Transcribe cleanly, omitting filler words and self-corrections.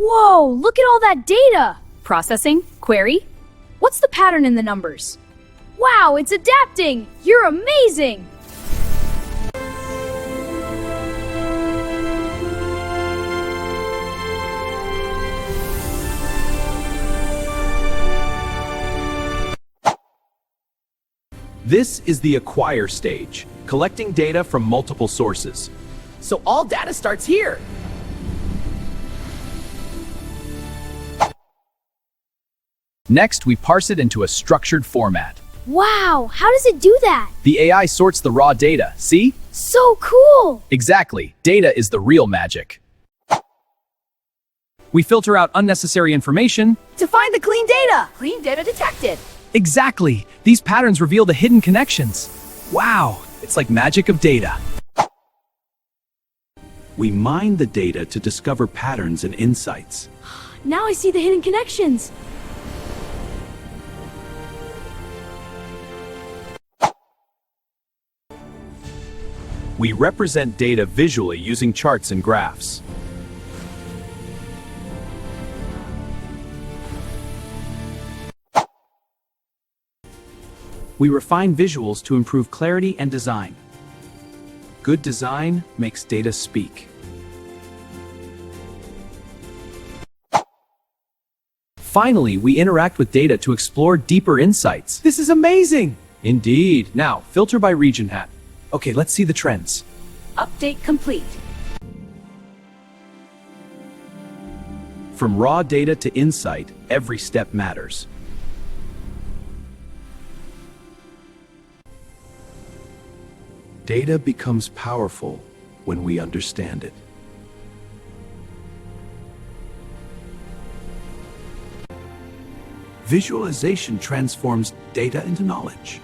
Whoa, look at all that data! Processing, query. What's the pattern in the numbers? Wow, it's adapting! You're amazing! This is the acquire stage, collecting data from multiple sources. So all data starts here. Next, we parse it into a structured format. Wow, how does it do that? The AI sorts the raw data, see? So cool! Exactly, data is the real magic. We filter out unnecessary information. To find the clean data. Clean data detected. Exactly, these patterns reveal the hidden connections. Wow, it's like magic of data. We mine the data to discover patterns and insights. Now I see the hidden connections. We represent data visually using charts and graphs. We refine visuals to improve clarity and design. Good design makes data speak. Finally, we interact with data to explore deeper insights. This is amazing! Indeed. Now, filter by region hat. Okay, let's see the trends. Update complete. From raw data to insight, every step matters. Data becomes powerful when we understand it. Visualization transforms data into knowledge.